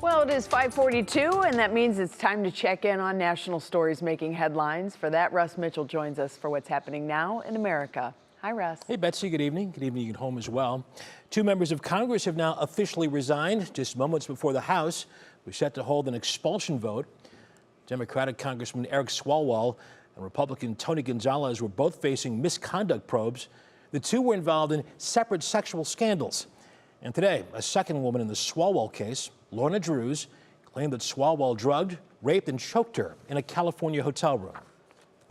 Well, it is 5:42, and that means it's time to check in on national stories making headlines. For that, Russ Mitchell joins us for what's happening now in America. Hi, Russ. Hey, Betsy. Good evening. Good evening at home as well. Two members of Congress have now officially resigned just moments before the House was set to hold an expulsion vote. Democratic Congressman Eric Swalwell and Republican Tony Gonzalez were both facing misconduct probes. The two were involved in separate sexual scandals. And today, a second woman in the Swalwell case, Lonna Drewes, claimed that Swalwell drugged, raped, and choked her in a California hotel room.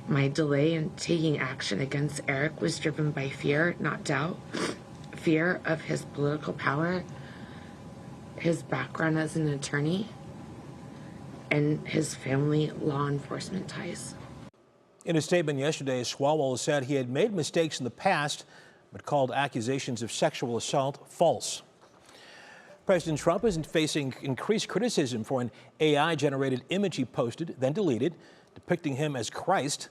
My delay in taking action against Eric was driven by fear, not doubt. Fear of his political power, his background as an attorney, and his family law enforcement ties. In a statement yesterday, Swalwell said he had made mistakes in the past, but called accusations of sexual assault false. President Trump is facing increased criticism for an AI-generated image he posted, then deleted, depicting him as Christ.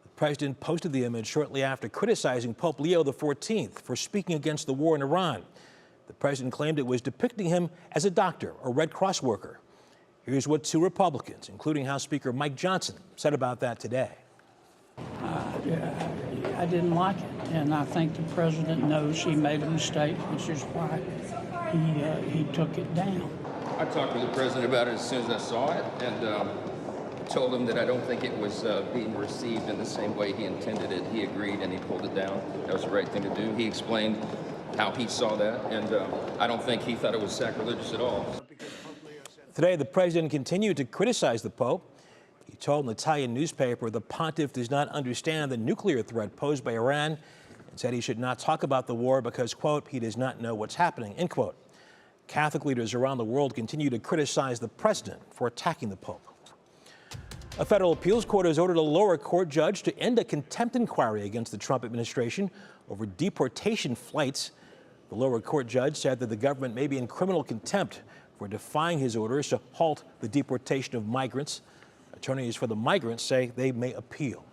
The president posted the image shortly after criticizing Pope Leo XIV for speaking against the war in Iran. The president claimed it was depicting him as a doctor or Red Cross worker. Here's what two Republicans, including House Speaker Mike Johnson, said about that today. I didn't like it, and I think the president knows he made a mistake, which is why he took it down. I talked with the president about it as soon as I saw it, and told him that I don't think it was being received in the same way he intended it. He agreed, and he pulled it down. That was the right thing to do. He explained how he saw that, and I don't think he thought it was sacrilegious at all. Today, the president continued to criticize the Pope. He told an Italian newspaper the pontiff does not understand the nuclear threat posed by Iran and said he should not talk about the war because, quote, he does not know what's happening, end quote. Catholic leaders around the world continue to criticize the president for attacking the Pope. A federal appeals court has ordered a lower court judge to end a contempt inquiry against the Trump administration over deportation flights. The lower court judge said that the government may be in criminal contempt for defying his orders to halt the deportation of migrants. Attorneys for the migrants say they may appeal.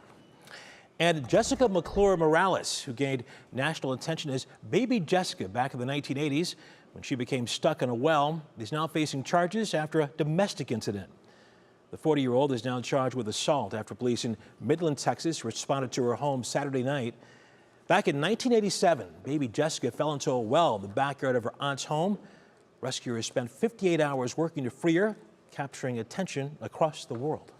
And Jessica McClure Morales, who gained national attention as Baby Jessica back in the 1980s when she became stuck in a well, is now facing charges after a domestic incident. The 40-year-old is now charged with assault after police in Midland, Texas responded to her home Saturday night. Back in 1987, Baby Jessica fell into a well in the backyard of her aunt's home. Rescuers spent 58 hours working to free her, capturing attention across the world.